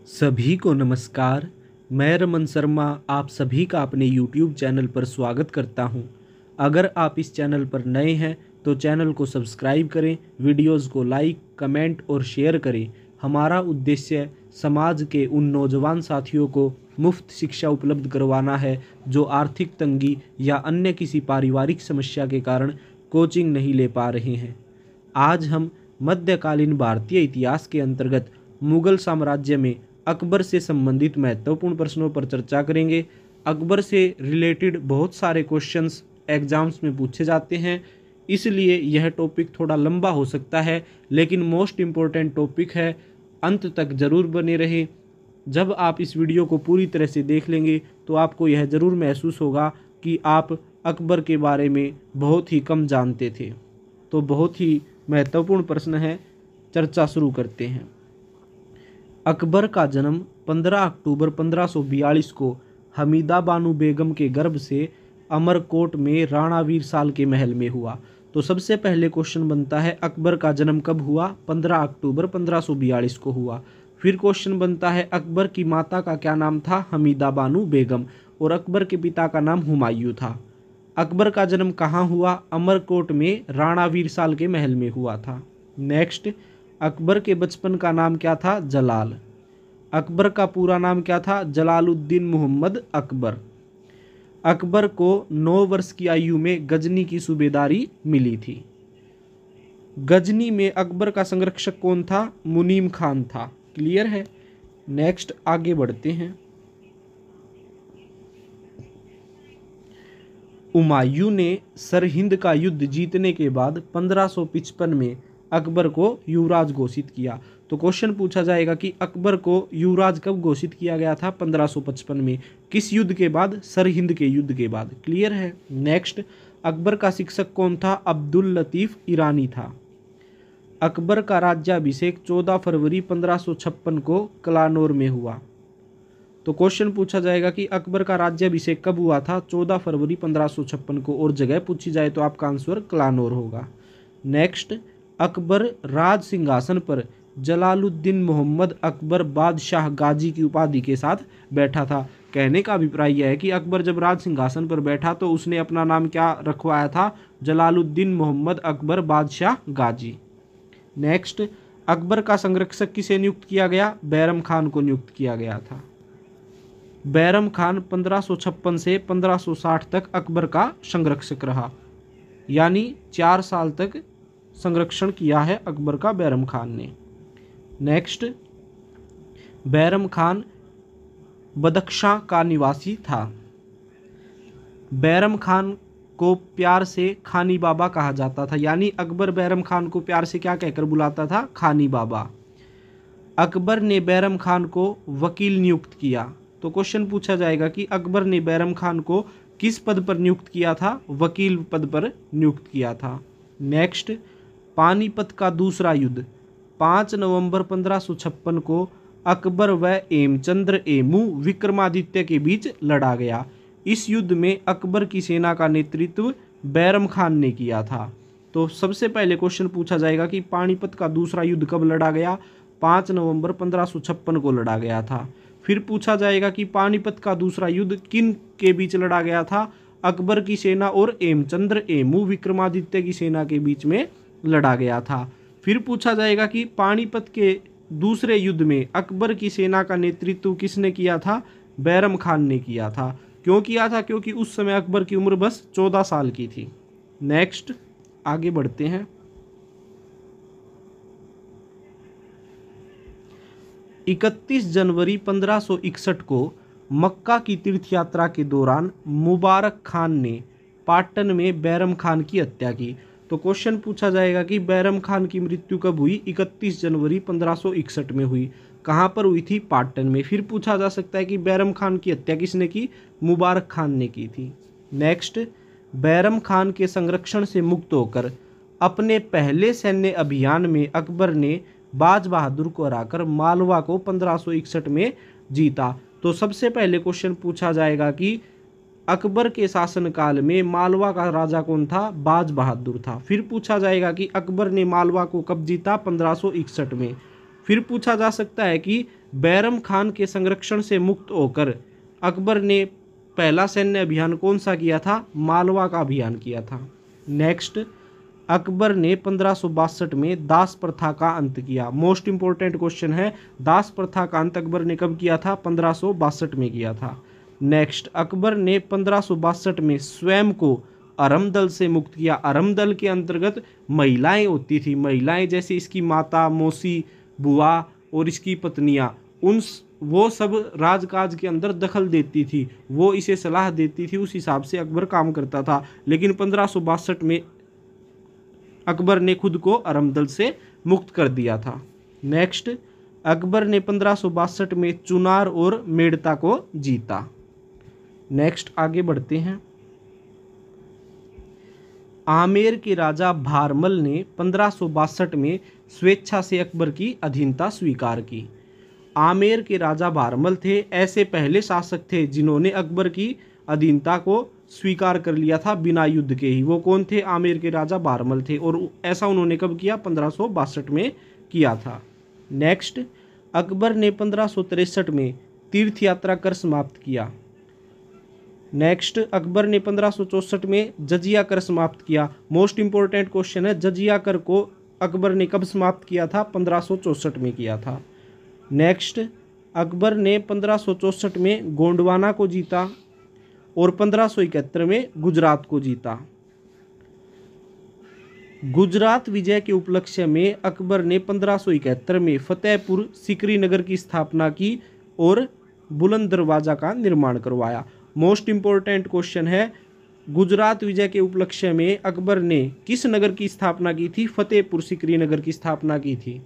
सभी को नमस्कार। मैं रमन शर्मा आप सभी का अपने YouTube चैनल पर स्वागत करता हूं। अगर आप इस चैनल पर नए हैं तो चैनल को सब्सक्राइब करें, वीडियोस को लाइक, कमेंट और शेयर करें। हमारा उद्देश्य समाज के उन नौजवान साथियों को मुफ्त शिक्षा उपलब्ध करवाना है जो आर्थिक तंगी या अन्य किसी पारिवारिक समस्या के कारण कोचिंग नहीं ले पा रहे हैं। आज हम मध्यकालीन भारतीय इतिहास के अंतर्गत मुगल साम्राज्य में अकबर से संबंधित महत्वपूर्ण प्रश्नों पर चर्चा करेंगे। अकबर से रिलेटेड बहुत सारे क्वेश्चंस एग्जाम्स में पूछे जाते हैं, इसलिए यह टॉपिक थोड़ा लंबा हो सकता है, लेकिन मोस्ट इम्पोर्टेंट टॉपिक है। अंत तक ज़रूर बने रहें। जब आप इस वीडियो को पूरी तरह से देख लेंगे तो आपको यह ज़रूर महसूस होगा कि आप अकबर के बारे में बहुत ही कम जानते थे। तो बहुत ही महत्वपूर्ण प्रश्न है, चर्चा शुरू करते हैं। अकबर का जन्म 15 अक्टूबर 1542 को हमीदा बानो बेगम के गर्भ से अमरकोट में राणा वीर साल के महल में हुआ। तो सबसे पहले क्वेश्चन बनता है, अकबर का जन्म कब हुआ? 15 अक्टूबर 1542 को हुआ। फिर क्वेश्चन बनता है, अकबर की माता का क्या नाम था? हमीदा बानो बेगम। और अकबर के पिता का नाम हुमायूं था। अकबर का जन्म कहाँ हुआ? अमरकोट में राणा वीर साल के महल में हुआ था। नेक्स्ट, अकबर के बचपन का नाम क्या था? जलाल। अकबर का पूरा नाम क्या था? जलालुद्दीन मोहम्मद अकबर। अकबर को 9 वर्ष की आयु में गजनी की सूबेदारी मिली थी। गजनी में अकबर का संरक्षक कौन था? मुनीम खान था। क्लियर है? नेक्स्ट आगे बढ़ते हैं। हुमायूं ने सरहिंद का युद्ध जीतने के बाद 1555 में अकबर को युवराज घोषित किया। तो क्वेश्चन पूछा जाएगा कि अकबर को युवराज कब घोषित किया गया था? 1555 में। किस युद्ध के बाद? सरहिंद के युद्ध के बाद। क्लियर है? नेक्स्ट, अकबर का शिक्षक कौन था? अब्दुल लतीफ ईरानी था। अकबर का राज्याभिषेक 14 फरवरी 1556 को कलानौर में हुआ। तो क्वेश्चन पूछा जाएगा कि अकबर का राज्याभिषेक कब हुआ था? 14 फरवरी 1556 को। और जगह पूछी जाए तो आपका आंसर कलानौर होगा। नेक्स्ट, अकबर राज सिंहासन पर जलालुद्दीन मोहम्मद अकबर बादशाह गाजी की उपाधि के साथ बैठा था। कहने का अभिप्राय यह है कि अकबर जब राज सिंहासन पर बैठा तो उसने अपना नाम क्या रखवाया था? जलालुद्दीन मोहम्मद अकबर बादशाह गाजी। नेक्स्ट, अकबर का संरक्षक किसे नियुक्त किया गया? बैरम खान को नियुक्त किया गया था। बैरम खान 1556 से 1560 तक अकबर का संरक्षक रहा, यानी 4 साल तक संरक्षण किया है अकबर का बैरम खान ने। नेक्स्ट, बैरम खान बदख्शां का निवासी था। बैरम खान को प्यार से खानी बाबा कहा जाता था, यानी अकबर बैरम खान को प्यार से क्या कहकर बुलाता था? खानी बाबा। अकबर ने बैरम खान को वकील नियुक्त किया। तो क्वेश्चन पूछा जाएगा कि अकबर ने बैरम खान को किस पद पर नियुक्त किया था? वकील पद पर नियुक्त किया था। नेक्स्ट, पानीपत का दूसरा युद्ध 5 नवंबर 1556 को अकबर व हेमचंद्र एमू विक्रमादित्य के बीच लड़ा गया। इस युद्ध में अकबर की सेना का नेतृत्व बैरम खान ने किया था। तो सबसे पहले क्वेश्चन पूछा जाएगा कि पानीपत का दूसरा युद्ध कब लड़ा गया? 5 नवंबर 1556 को लड़ा गया था। फिर पूछा जाएगा कि पानीपत का दूसरा युद्ध किन के बीच लड़ा गया था? अकबर की सेना और हेमचंद्र एमू विक्रमादित्य की सेना के बीच में लड़ा गया था। फिर पूछा जाएगा कि पानीपत के दूसरे युद्ध में अकबर की सेना का नेतृत्व किसने किया था? बैरम खान ने किया था। क्यों किया था? क्योंकि उस समय अकबर की उम्र बस 14 साल की थी। नेक्स्ट आगे बढ़ते हैं। 31 जनवरी 1561 को मक्का की तीर्थ यात्रा के दौरान मुबारक खान ने पाटन में बैरम खान की हत्या की। तो क्वेश्चन पूछा जाएगा कि बैरम खान की मृत्यु कब हुई? 31 जनवरी 1561 में हुई। कहाँ पर हुई थी? पाटन में। फिर पूछा जा सकता है कि बैरम खान की हत्या किसने की? मुबारक खान ने की थी। नेक्स्ट, बैरम खान के संरक्षण से मुक्त होकर अपने पहले सैन्य अभियान में अकबर ने बाज बहादुर को हराकर मालवा को 1561 में जीता। तो सबसे पहले क्वेश्चन पूछा जाएगा कि अकबर के शासनकाल में मालवा का राजा कौन था? बाज बहादुर था। फिर पूछा जाएगा कि अकबर ने मालवा को कब जीता? 1561 में। फिर पूछा जा सकता है कि बैरम खान के संरक्षण से मुक्त होकर अकबर ने पहला सैन्य अभियान कौन सा किया था? मालवा का अभियान किया था। नेक्स्ट, अकबर ने 1562 में दास प्रथा का अंत किया। मोस्ट इंपॉर्टेंट क्वेश्चन है, दास प्रथा का अंत अकबर ने कब किया था? 1562 में किया था। नेक्स्ट, अकबर ने 1562 में स्वयं को अरमदल से मुक्त किया। अरमदल के अंतर्गत महिलाएं होती थी, महिलाएं जैसे इसकी माता, मौसी, बुआ और इसकी पत्नियां, वो सब राजकाज के अंदर दखल देती थी, वो इसे सलाह देती थी, उस हिसाब से अकबर काम करता था। लेकिन 1562 में अकबर ने खुद को अरमदल से मुक्त कर दिया था। नेक्स्ट, अकबर ने 1562 में चुनार और मेड़ता को जीता। नेक्स्ट आगे बढ़ते हैं। आमेर के राजा भारमल ने 1562 में स्वेच्छा से अकबर की अधीनता स्वीकार की। आमेर के राजा भारमल थे, ऐसे पहले शासक थे जिन्होंने अकबर की अधीनता को स्वीकार कर लिया था बिना युद्ध के ही। वो कौन थे? आमेर के राजा भारमल थे, और ऐसा उन्होंने कब किया? 1562 में किया था। नेक्स्ट, अकबर ने 1563 में तीर्थ यात्रा कर समाप्त किया। नेक्स्ट, अकबर ने 1564 में जजिया कर समाप्त किया। मोस्ट इंपॉर्टेंट क्वेश्चन है, जजिया कर को अकबर ने कब समाप्त किया था? 1564 में किया था। नेक्स्ट, अकबर ने 1564 में गोंडवाना को जीता और 1571 में गुजरात को जीता। गुजरात विजय के उपलक्ष्य में अकबर ने 1571 में फतेहपुर सीकरी नगर की स्थापना की और बुलंद दरवाजा का निर्माण करवाया। मोस्ट इंपॉर्टेंट क्वेश्चन है, गुजरात विजय के उपलक्ष्य में अकबर ने किस नगर की स्थापना की थी? फतेहपुर सीकरी नगर की स्थापना की थी।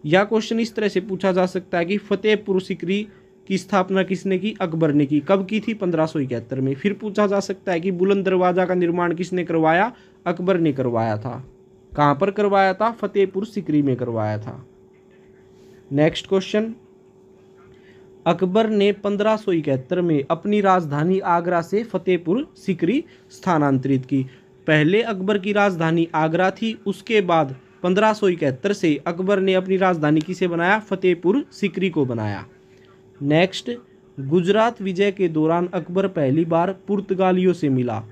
यह क्वेश्चन इस तरह से पूछा जा सकता है कि फतेहपुर सीकरी की स्थापना किसने की? अकबर ने की। कब की थी? 1571 में। फिर पूछा जा सकता है कि बुलंद दरवाजा का निर्माण किसने करवाया? अकबर ने करवाया था। कहाँ पर करवाया था? फतेहपुर सीकरी में करवाया था। नेक्स्ट क्वेश्चन, अकबर ने 1571 में अपनी राजधानी आगरा से फतेहपुर सीकरी स्थानांतरित की। पहले अकबर की राजधानी आगरा थी, उसके बाद 1571 से अकबर ने अपनी राजधानी किसे बनाया? फतेहपुर सीकरी को बनाया। नेक्स्ट, गुजरात विजय के दौरान अकबर पहली बार पुर्तगालियों से मिला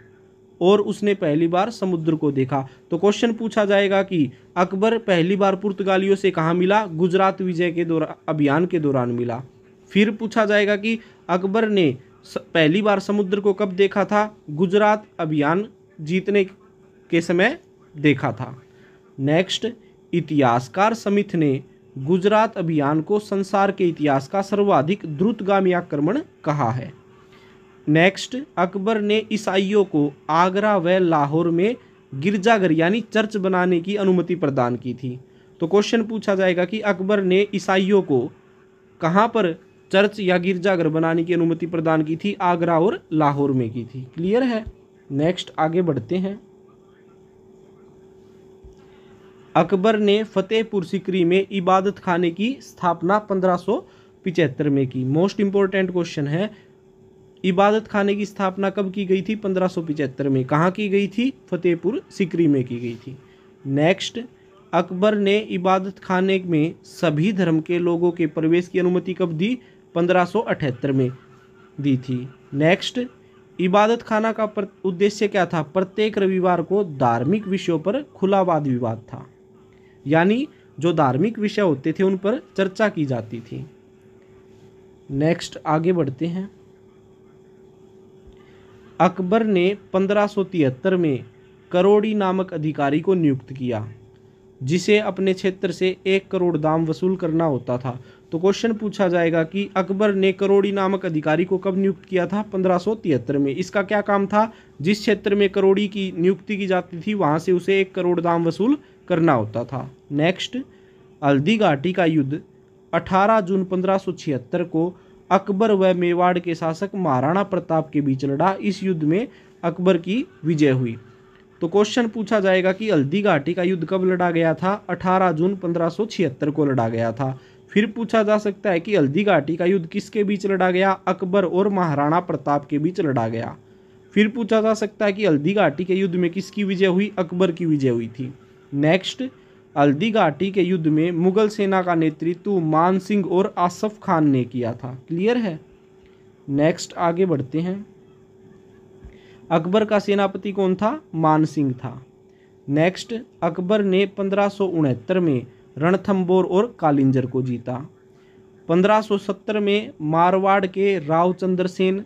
और उसने पहली बार समुद्र को देखा। तो क्वेश्चन पूछा जाएगा कि अकबर पहली बार पुर्तगालियों से कहाँ मिला? गुजरात विजय के दौरान, अभियान के दौरान मिला। फिर पूछा जाएगा कि अकबर ने पहली बार समुद्र को कब देखा था? गुजरात अभियान जीतने के समय देखा था। नेक्स्ट, इतिहासकार स्मिथ ने गुजरात अभियान को संसार के इतिहास का सर्वाधिक द्रुतगामी आक्रमण कहा है। नेक्स्ट, अकबर ने ईसाइयों को आगरा व लाहौर में गिरजाघर यानी चर्च बनाने की अनुमति प्रदान की थी। तो क्वेश्चन पूछा जाएगा कि अकबर ने ईसाइयों को कहाँ पर चर्च या गिरजाघर बनाने की अनुमति प्रदान की थी? आगरा और लाहौर में की थी। क्लियर है? नेक्स्ट आगे बढ़ते हैं। अकबर ने फतेहपुर सीकरी में इबादत खाने की स्थापना 1575 में की। मोस्ट इंपॉर्टेंट क्वेश्चन है, इबादत खाने की स्थापना कब की गई थी? 1575 में। कहाँ की गई थी? फतेहपुर सीकरी में की गई थी। नेक्स्ट, अकबर ने इबादत खाने में सभी धर्म के लोगों के प्रवेश की अनुमति कब दी? 1578 में दी थी। नेक्स्ट, इबादत खाना का उद्देश्य क्या था? प्रत्येक रविवार को धार्मिक विषयों पर खुला वाद विवाद था, यानी जो धार्मिक विषय होते थे उन पर चर्चा की जाती थी। नेक्स्ट आगे बढ़ते हैं। अकबर ने 1573 में करोड़ी नामक अधिकारी को नियुक्त किया, जिसे अपने क्षेत्र से 1 करोड़ दाम वसूल करना होता था। तो क्वेश्चन पूछा जाएगा कि अकबर ने करोड़ी नामक अधिकारी को कब नियुक्त किया था? 1573 में। इसका क्या काम था? जिस क्षेत्र में करोड़ी की नियुक्ति की जाती थी वहां से उसे 1 करोड़ दाम वसूल करना होता था। नेक्स्ट, हल्दी घाटी का युद्ध 18 जून 1576 को अकबर व मेवाड़ के शासक महाराणा प्रताप के बीच लड़ा। इस युद्ध में अकबर की विजय हुई। तो क्वेश्चन पूछा जाएगा कि हल्दी घाटी का युद्ध कब लड़ा गया था? 18 जून 1576 को लड़ा गया था। फिर पूछा जा सकता है कि हल्दी घाटी का युद्ध किसके बीच लड़ा गया? अकबर और महाराणा प्रताप के बीच लड़ा गया। फिर पूछा जा सकता है कि हल्दी घाटी के युद्ध में किसकी विजय हुई? अकबर की विजय हुई थी। नेक्स्ट, हल्दी घाटी के युद्ध में मुगल सेना का नेतृत्व मान सिंह और आसफ खान ने किया था। क्लियर है। नेक्स्ट आगे बढ़ते हैं। अकबर का सेनापति कौन था? मान सिंह था। नेक्स्ट, अकबर ने 1569 में रणथंबोर और कालिंजर को जीता। 1570 में मारवाड़ के रावचंद्र सेन,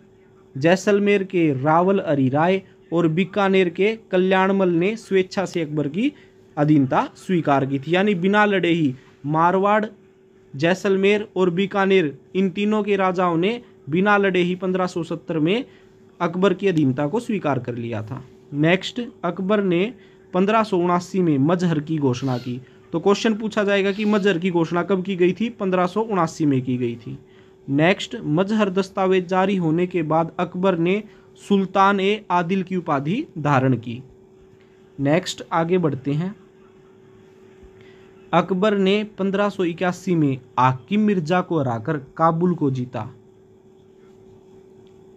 जैसलमेर के रावल अरी राय और बीकानेर के कल्याणमल ने स्वेच्छा से अकबर की अधीनता स्वीकार की थी। यानी बिना लड़े ही मारवाड़, जैसलमेर और बीकानेर, इन तीनों के राजाओं ने बिना लड़े ही 1570 में अकबर की अधीनता को स्वीकार कर लिया था। नेक्स्ट, अकबर ने 1579 में मजहर की घोषणा की। तो क्वेश्चन पूछा जाएगा कि मजहर की घोषणा कब की गई थी? 1579 में की गई थी। नेक्स्ट, मजहर दस्तावेज जारी होने के बाद अकबर ने सुल्तान ए आदिल की उपाधि धारण की। नेक्स्ट आगे बढ़ते हैं। अकबर ने 1581 में हाकिम मिर्जा को हराकर काबुल को जीता।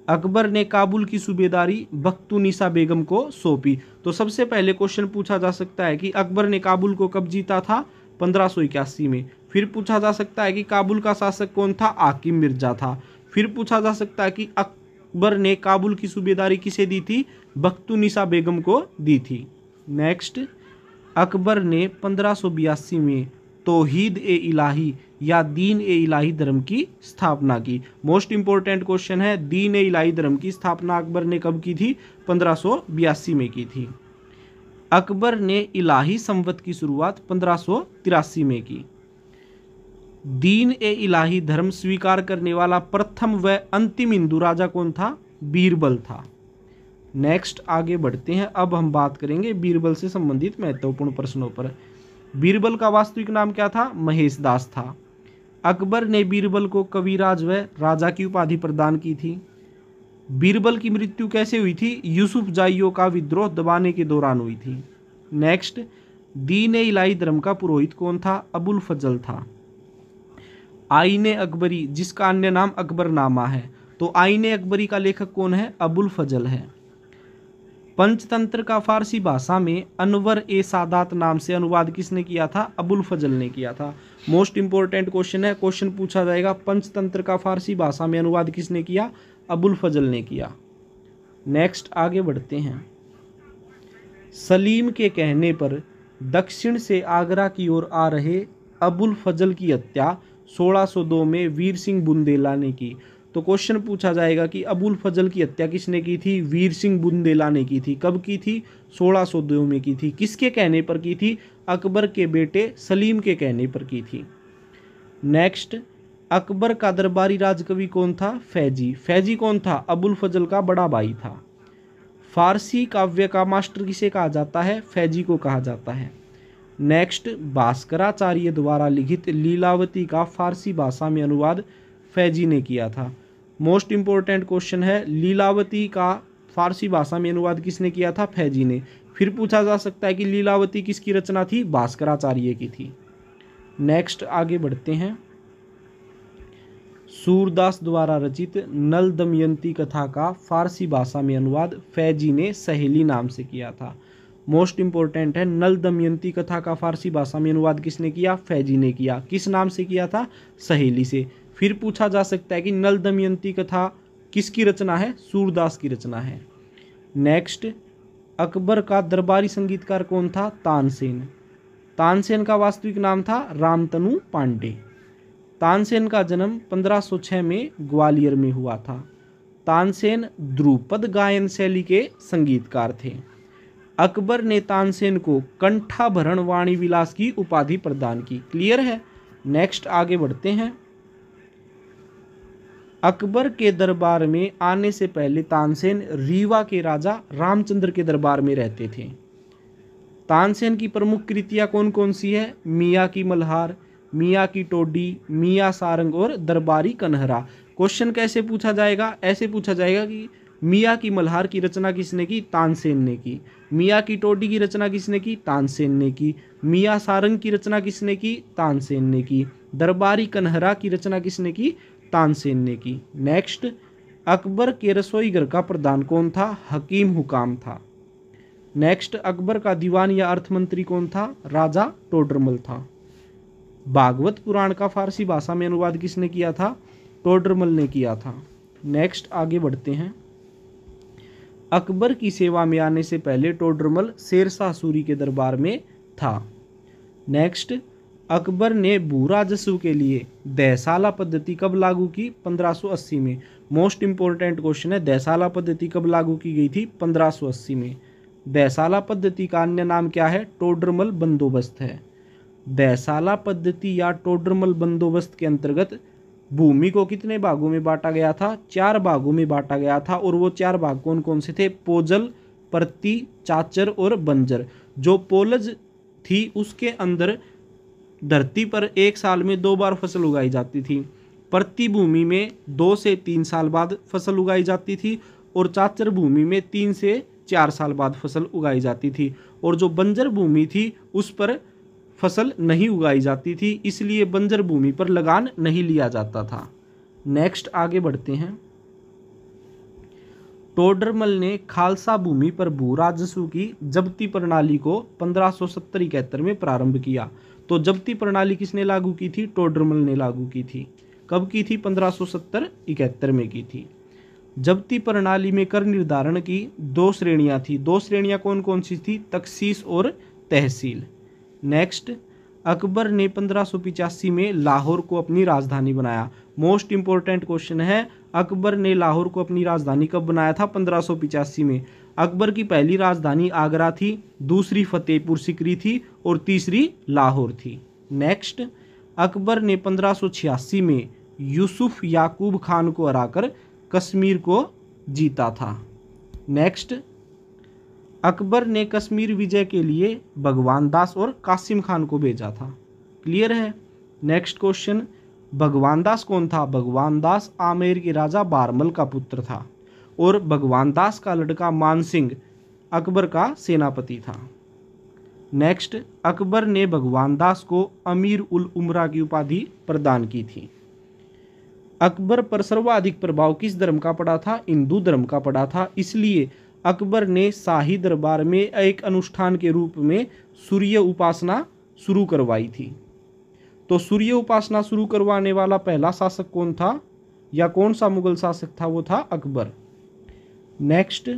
अकबर ने काबुल की सूबेदारी बख्तुनिसा बेगम को सौंपी। तो सबसे पहले क्वेश्चन पूछा जा सकता है कि अकबर ने काबुल को कब जीता था? 1581 में। फिर पूछा जा सकता है कि काबुल का शासक कौन था? हाकिम मिर्जा था। फिर पूछा जा सकता है कि अकबर ने काबुल की सूबेदारी किसे दी थी? बख्तुनिसा बेगम को दी थी। नेक्स्ट, अकबर ने 1582 में तौहीद ए इलाही या दीन ए इलाही धर्म की स्थापना की। मोस्ट इंपॉर्टेंट क्वेश्चन है, दीन ए इलाही धर्म की स्थापना अकबर ने कब की थी? 1582 में की थी। अकबर ने इलाही संवत की शुरुआत 1583 में की। दीन ए इलाही धर्म स्वीकार करने वाला प्रथम व अंतिम हिंदू राजा कौन था? बीरबल था। नेक्स्ट आगे बढ़ते हैं। अब हम बात करेंगे बीरबल से संबंधित महत्वपूर्ण प्रश्नों पर। बीरबल का वास्तविक नाम क्या था? महेश दास था। अकबर ने बीरबल को कविराज व राजा की उपाधि प्रदान की थी। बीरबल की मृत्यु कैसे हुई थी? यूसुफ जाइयों का विद्रोह दबाने के दौरान हुई थी। नेक्स्ट, दीन ए इलाही धर्म का पुरोहित कौन था? अबुल फजल था। आईने अकबरी, जिसका अन्य नाम अकबरनामा है, तो आईने अकबरी का लेखक कौन है? अबुल फजल है। पंचतंत्र का फारसी भाषा में अनवर ए सादात नाम से अनुवाद किसने किया था? अबुल फजल ने किया था। मोस्ट इंपॉर्टेंट क्वेश्चन है, क्वेश्चन पूछा जाएगा पंचतंत्र का फारसी भाषा में अनुवाद किसने किया? अबुल फजल ने किया। नेक्स्ट आगे बढ़ते हैं। सलीम के कहने पर दक्षिण से आगरा की ओर आ रहे अबुल फजल की हत्या 1602 में वीर सिंह बुंदेला ने की। तो क्वेश्चन पूछा जाएगा कि अबुल फजल की हत्या किसने की थी? वीर सिंह बुंदेला ने की थी। कब की थी? 1602 में की थी। किसके कहने पर की थी? अकबर के बेटे सलीम के कहने पर की थी। नेक्स्ट, अकबर का दरबारी राजकवि कौन था? फैजी। फैजी कौन था? अबुल फजल का बड़ा भाई था। फारसी काव्य का मास्टर किसे कहा जाता है? फैजी को कहा जाता है। नेक्स्ट, भास्कराचार्य द्वारा लिखित लीलावती का फारसी भाषा में अनुवाद फैजी ने किया था। मोस्ट इंपॉर्टेंट क्वेश्चन है, लीलावती का फारसी भाषा में अनुवाद किसने किया था? फैजी ने। फिर पूछा जा सकता है कि लीलावती किसकी रचना थी? भास्कराचार्य की थी। नेक्स्ट आगे बढ़ते हैं। सूरदास द्वारा रचित नल दमयंती कथा का फारसी भाषा में अनुवाद फैजी ने सहेली नाम से किया था। मोस्ट इंपॉर्टेंट है, नल दमयंती कथा का फारसी भाषा में अनुवाद किसने किया? फैजी ने किया। किस नाम से किया था? सहेली से। फिर पूछा जा सकता है कि नल दमयंती कथा किसकी रचना है? सूरदास की रचना है। नेक्स्ट, अकबर का दरबारी संगीतकार कौन था? तानसेन। तानसेन का वास्तविक नाम था रामतनु पांडे। तानसेन का जन्म 1506 में ग्वालियर में हुआ था। तानसेन ध्रुपद गायन शैली के संगीतकार थे। अकबर ने तानसेन को कंठाभरण वाणी विलास की उपाधि प्रदान की। क्लियर है। नेक्स्ट आगे बढ़ते हैं। अकबर के दरबार में आने से पहले तानसेन रीवा के राजा रामचंद्र के दरबार में रहते थे। तानसेन की प्रमुख कृतियां कौन कौन सी है? मियाँ की मल्हार, मियाँ की टोडी, मियाँ सारंग और दरबारी कन्हरा। क्वेश्चन कैसे पूछा जाएगा? ऐसे पूछा जाएगा कि मियाँ की मल्हार की रचना किसने की? तानसेन ने की। मियाँ की टोडी की रचना किसने की? तानसेन ने की। मियाँ सारंग की रचना किसने की? तानसेन ने की। दरबारी कन्हरा की रचना किसने की? तानसेन ने की। नेक्स्ट, अकबर के रसोई घर का प्रधान कौन था? हकीम हुकाम था। नेक्स्ट, अकबर का दीवान या अर्थमंत्री कौन था? राजा टोडरमल था। भागवत पुराण का फारसी भाषा में अनुवाद किसने किया था? टोडरमल ने किया था। नेक्स्ट आगे बढ़ते हैं। अकबर की सेवा में आने से पहले टोडरमल शेरशाह सूरी के दरबार में था। नेक्स्ट, अकबर ने भू राजस्व के लिए दहसाला पद्धति कब लागू की? 1580 में। मोस्ट इंपोर्टेंट क्वेश्चन है, दहसाला पद्धति कब लागू की गई थी? 1580 में। दहसाला पद्धति का अन्य नाम क्या है? टोडरमल बंदोबस्त है। दहसाला पद्धति या टोडरमल बंदोबस्त के अंतर्गत भूमि को कितने भागों में बांटा गया था? 4 भागों में बांटा गया था। और वो 4 भाग कौन कौन से थे? पोजल, परती, चाचर और बंजर। जो पोलज थी उसके अंदर धरती पर एक साल में 2 बार फसल उगाई जाती थी। परती भूमि में 2 से 3 साल बाद फसल उगाई जाती थी और चाचर भूमि में 3 से 4 साल बाद फसल उगाई जाती थी। और जो बंजर भूमि थी उस पर फसल नहीं उगाई जाती थी, इसलिए बंजर भूमि पर लगान नहीं लिया जाता था। नेक्स्ट आगे बढ़ते हैं। टोडरमल ने खालसा भूमि पर भू राजस्व की जब्ती प्रणाली को 1570-71 में प्रारंभ किया। तो जब्ती प्रणाली किसने लागू की थी? टोडरमल ने लागू की थी। कब की थी? 1570-71 में की थी। जब्ती प्रणाली में कर निर्धारण की 2 श्रेणियां थी। 2 श्रेणियां कौन कौन सी थी? तखसीस और तहसील। नेक्स्ट, अकबर ने 1585 में लाहौर को अपनी राजधानी बनाया। मोस्ट इंपोर्टेंट क्वेश्चन है, अकबर ने लाहौर को अपनी राजधानी कब बनाया था? 1585 में। अकबर की पहली राजधानी आगरा थी, दूसरी फतेहपुर सिकरी थी और तीसरी लाहौर थी। नेक्स्ट, अकबर ने 1586 में यूसुफ याकूब खान को हराकर कश्मीर को जीता था। नेक्स्ट, अकबर ने कश्मीर विजय के लिए भगवान दास और कासिम खान को भेजा था। क्लियर है? नेक्स्ट क्वेश्चन, भगवान दास कौन था? भगवान दास आमेर के राजा बारमल का पुत्र था और भगवान दास का लड़का मान सिंह अकबर का सेनापति था। नेक्स्ट, अकबर ने भगवान दास को अमीर उल उमरा की उपाधि प्रदान की थी। अकबर पर सर्वाधिक प्रभाव किस धर्म का पड़ा था? हिंदू धर्म का पड़ा था। इसलिए अकबर ने शाही दरबार में एक अनुष्ठान के रूप में सूर्य उपासना शुरू करवाई थी। तो सूर्य उपासना शुरू करवाने वाला पहला शासक कौन था या कौन सा मुगल शासक था? वो था अकबर। नेक्स्ट,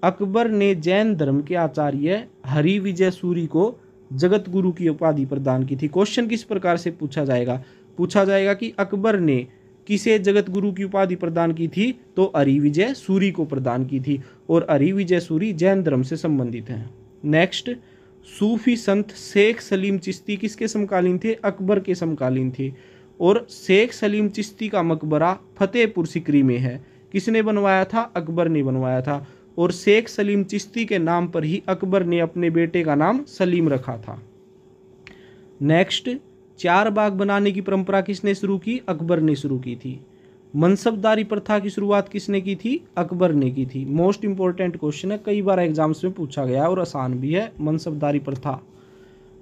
अकबर ने जैन धर्म के आचार्य हरि विजय सूरी को जगत गुरु की उपाधि प्रदान की थी। क्वेश्चन किस प्रकार से पूछा जाएगा? पूछा जाएगा कि अकबर ने किसे जगत गुरु की उपाधि प्रदान की थी? तो हरि विजय सूरी को प्रदान की थी और हरि विजय सूरी जैन धर्म से संबंधित हैं। नेक्स्ट, सूफी संत शेख सलीम चिश्ती किसके समकालीन थे? अकबर के समकालीन थे और शेख सलीम चिश्ती का मकबरा फतेहपुर सिकरी में है। किसने बनवाया था? अकबर ने बनवाया था और शेख सलीम चिश्ती के नाम पर ही अकबर ने अपने बेटे का नाम सलीम रखा था। नेक्स्ट, 4 बाग बनाने की परंपरा किसने शुरू की? अकबर ने शुरू की थी। मनसबदारी प्रथा की शुरुआत किसने की थी? अकबर ने की थी। मोस्ट इंपोर्टेंट क्वेश्चन है, कई बार एग्जाम्स में पूछा गया और आसान भी है। मनसबदारी प्रथा,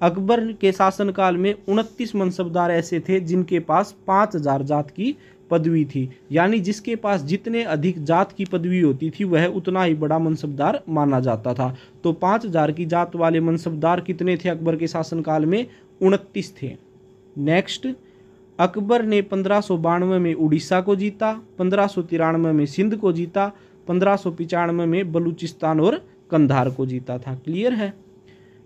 अकबर के शासनकाल में 29 मनसबदार ऐसे थे जिनके पास 5000 जात की पदवी थी। यानी जिसके पास जितने अधिक जात की पदवी होती थी वह उतना ही बड़ा मनसबदार माना जाता था। तो 5000 की जात वाले मनसबदार कितने थे अकबर के शासनकाल में? 29 थे। नेक्स्ट, अकबर ने 1592 में उड़ीसा को जीता, 1593 में सिंध को जीता, 1595 में बलूचिस्तान और कंधार को जीता था। क्लियर है?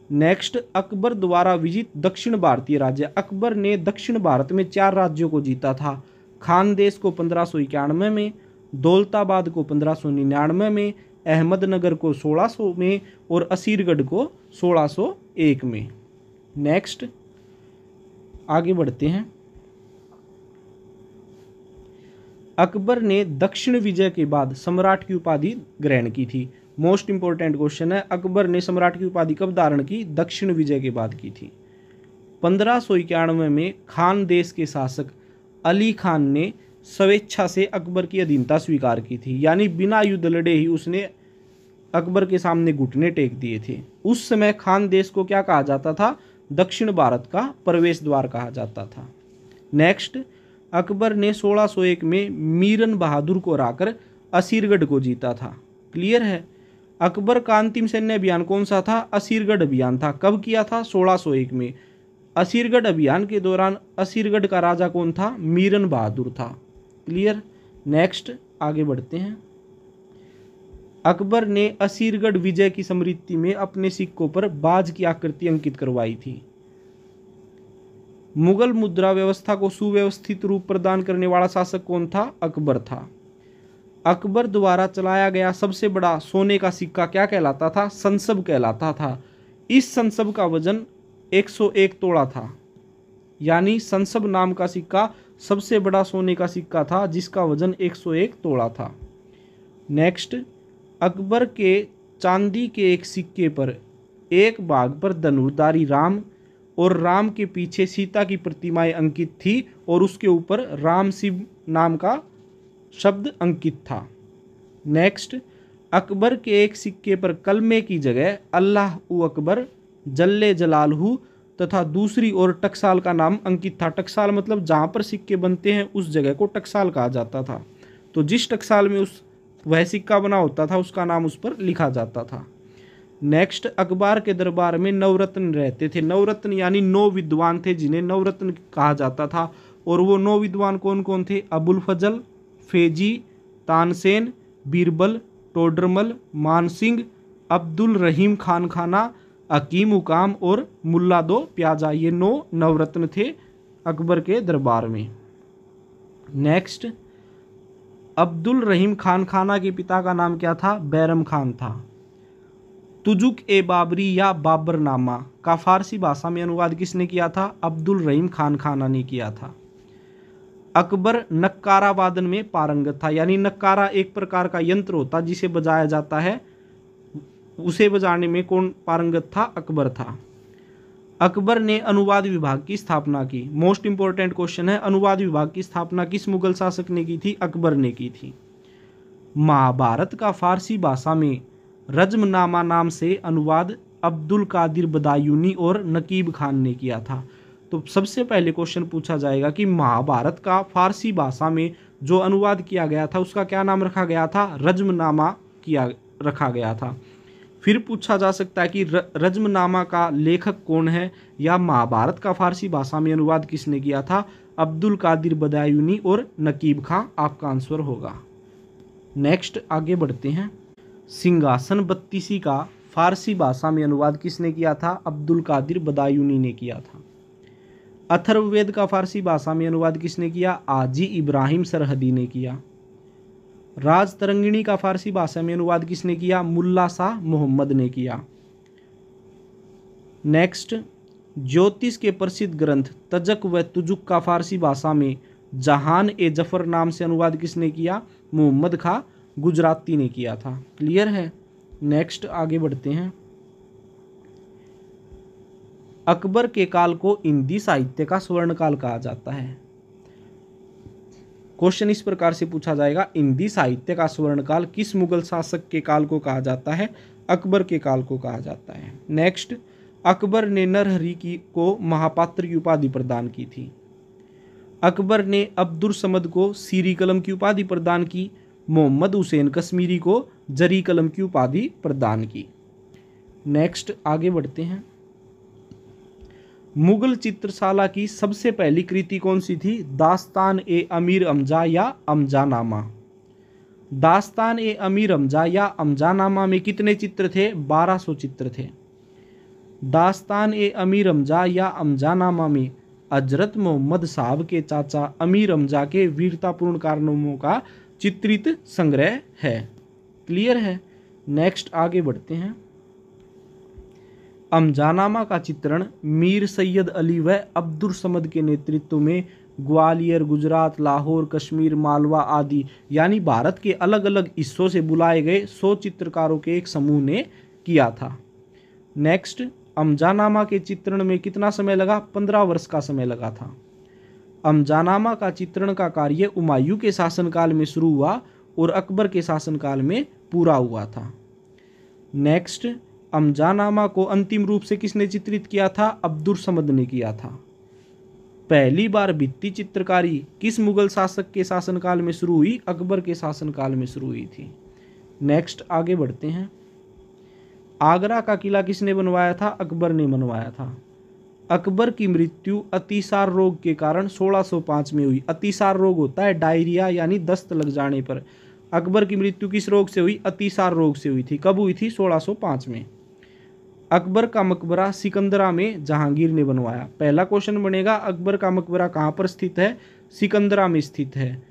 नेक्स्ट, अकबर द्वारा विजित दक्षिण भारतीय राज्य। अकबर ने दक्षिण भारत में 4 राज्यों को जीता था। खानदेश को 1591 में, दौलताबाद को 1599 में, अहमदनगर को 1600 में और असीरगढ़ को 1601 में। नेक्स्ट आगे बढ़ते हैं। अकबर ने दक्षिण विजय के बाद सम्राट की उपाधि ग्रहण की थी। मोस्ट इंपोर्टेंट क्वेश्चन है, अकबर ने सम्राट की उपाधि कब धारण की? दक्षिण विजय के बाद की थी। 1591 में खान देश के शासक अली खान ने स्वेच्छा से अकबर की अधीनता स्वीकार की थी। यानी बिना युद्ध लड़े ही उसने अकबर के सामने घुटने टेक दिए थे। उस समय खान देश को क्या कहा जाता था? दक्षिण भारत का प्रवेश द्वार कहा जाता था। नेक्स्ट, अकबर ने 1601 में मीरन बहादुर को हराकर असीरगढ़ को जीता था। क्लियर है? अकबर का अंतिम सैन्य अभियान कौन सा था? असीरगढ़ अभियान था। कब किया था? 1601 में। असीरगढ़ अभियान के दौरान असीरगढ़ का राजा कौन था? मीरन बहादुर था। क्लियर। नेक्स्ट आगे बढ़ते हैं। अकबर ने असीरगढ़ विजय की स्मृति में अपने सिक्कों पर बाज की आकृति अंकित करवाई थी। मुगल मुद्रा व्यवस्था को सुव्यवस्थित रूप प्रदान करने वाला शासक कौन था? अकबर था। अकबर द्वारा चलाया गया सबसे बड़ा सोने का सिक्का क्या कहलाता था? संसब कहलाता था। इस संसब का वजन 101 तोला था। यानी संसब नाम का सिक्का सबसे बड़ा सोने का सिक्का था जिसका वजन 101 तोला था। नेक्स्ट, अकबर के चांदी के एक सिक्के पर एक भाग पर धनुर्धारी राम और राम के पीछे सीता की प्रतिमाएं अंकित थी और उसके ऊपर राम शिव नाम का शब्द अंकित था। नेक्स्ट, अकबर के एक सिक्के पर कलमे की जगह अल्लाह उ अकबर जल्ले जलालहू तथा दूसरी ओर टकसाल का नाम अंकित था। टकसाल मतलब जहाँ पर सिक्के बनते हैं उस जगह को टकसाल कहा जाता था। तो जिस टकसाल में वह सिक्का बना होता था उसका नाम उस पर लिखा जाता था। नेक्स्ट, अकबर के दरबार में नवरत्न रहते थे। नवरत्न यानी 9 विद्वान थे जिन्हें नवरत्न कहा जाता था। और वो 9 विद्वान कौन कौन थे? अबुल फजल, फेजी, तानसेन, बीरबल, टोडरमल, मानसिंह, अब्दुल रहीम खान खाना, अकीम उकाम और मुल्ला दो प्याजा। ये 9 नवरत्न थे अकबर के दरबार में। नेक्स्ट, अब्दुल रहीम खान खाना के पिता का नाम क्या था? बैरम खान था। तुजुक ए बाबरी या बाबरनामा का फारसी भाषा में अनुवाद किसने किया था? अब्दुल रहीम खान खाना ने किया था। अकबर नक्कारा वादन में पारंगत था। यानी नक्कारा एक प्रकार का यंत्र होता जिसे बजाया जाता है, उसे बजाने में कौन पारंगत था? अकबर था। अकबर ने अनुवाद विभाग की स्थापना की। मोस्ट इंपॉर्टेंट क्वेश्चन है, अनुवाद विभाग की स्थापना किस मुगल शासक ने की थी? अकबर ने की थी। महाभारत का फारसी भाषा में रज्मनामा नाम से अनुवाद अब्दुल कादिर बदायूनी और नकीब खान ने किया था। तो सबसे पहले क्वेश्चन पूछा जाएगा कि महाभारत का फारसी भाषा में जो अनुवाद किया गया था उसका क्या नाम रखा गया था? रज्मनामा रखा गया था। फिर पूछा जा सकता है कि रज्मनामा का लेखक कौन है या महाभारत का फारसी भाषा में अनुवाद किसने किया था? अब्दुल कादिर बदायूनी और नकीब खां आपका आंसर होगा। नेक्स्ट आगे बढ़ते हैं। सिंहासन बत्तीसी का फारसी भाषा में अनुवाद किसने किया था? अब्दुल कादिर बदायूनी ने किया था। अथर्ववेद का फारसी भाषा में अनुवाद किसने किया? आजी इब्राहिम सरहदी ने किया। राज तरंगिणी का फारसी भाषा में अनुवाद किसने किया? मुल्ला शाह मोहम्मद ने किया। नेक्स्ट, ज्योतिष के प्रसिद्ध ग्रंथ तजक व तुजुक का फारसी भाषा में जहान ए जफर नाम से अनुवाद किसने किया? मोहम्मद खां गुजराती ने किया था। क्लियर है। नेक्स्ट आगे बढ़ते हैं। अकबर के काल को हिंदी साहित्य का स्वर्ण काल कहा जाता है। क्वेश्चन इस प्रकार से पूछा जाएगा, हिंदी साहित्य का स्वर्ण काल किस मुगल शासक के काल को कहा जाता है? अकबर के काल को कहा जाता है। नेक्स्ट, अकबर ने नरहरी को महापात्र की उपाधि प्रदान की थी। अकबर ने अब्दुल समद को सीरी कलम की उपाधि प्रदान की। मोहम्मद हुसैन कश्मीरी को जरी कलम की उपाधि प्रदान की। नेक्स्ट आगे बढ़ते हैं। मुगल चित्रशाला की सबसे पहली कृति कौन सी थी? दास्तान ए अमीर हमजा या हमजानामा। दास्तान ए अमीर हमजा या हमजानामा में कितने चित्र थे? 1200 चित्र थे। दास्तान ए अमीर हमजा या हमजानामा में हजरत मोहम्मद साहब के चाचा अमीर हमजा के वीरतापूर्ण कारनामों का चित्रित संग्रह है। क्लियर है। नेक्स्ट आगे बढ़ते हैं। हमजानामा का चित्रण मीर सैयद अली व अब्दुल समद के नेतृत्व में ग्वालियर, गुजरात, लाहौर, कश्मीर, मालवा आदि यानी भारत के अलग अलग हिस्सों से बुलाए गए 100 चित्रकारों के एक समूह ने किया था। नेक्स्ट, हमजानामा के चित्रण में कितना समय लगा? 15 वर्ष का समय लगा था। हमजानामा का चित्रण का कार्य हुमायूं के शासनकाल में शुरू हुआ और अकबर के शासनकाल में पूरा हुआ था। नेक्स्ट, हमजानामा को अंतिम रूप से किसने चित्रित किया था? अब्दुल समद ने किया था। पहली बार भित्ति चित्रकारी किस मुगल शासक के शासनकाल में शुरू हुई? अकबर के शासनकाल में शुरू हुई थी। नेक्स्ट आगे बढ़ते हैं। आगरा का किला किसने बनवाया था? अकबर ने बनवाया था। अकबर की मृत्यु अतिसार रोग के कारण 1605 में हुई। अतिसार रोग होता है डायरिया यानी दस्त लग जाने पर। अकबर की मृत्यु किस रोग से हुई? अतिसार रोग से हुई थी। कब हुई थी? 1605 में। अकबर का मकबरा सिकंदरा में जहांगीर ने बनवाया। पहला क्वेश्चन बनेगा अकबर का मकबरा कहाँ पर स्थित है? सिकंदरा में स्थित है।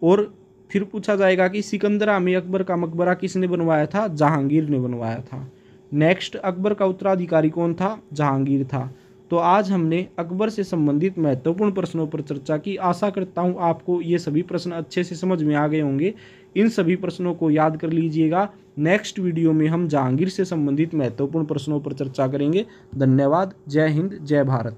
और फिर पूछा जाएगा कि सिकंदरा में अकबर का मकबरा किसने बनवाया था? जहांगीर ने बनवाया था। नेक्स्ट, अकबर का उत्तराधिकारी कौन था? जहांगीर था। तो आज हमने अकबर से संबंधित महत्वपूर्ण प्रश्नों पर चर्चा की। आशा करता हूँ आपको ये सभी प्रश्न अच्छे से समझ में आ गए होंगे। इन सभी प्रश्नों को याद कर लीजिएगा। नेक्स्ट वीडियो में हम जहांगीर से संबंधित महत्वपूर्ण प्रश्नों पर चर्चा करेंगे। धन्यवाद। जय हिंद, जय भारत।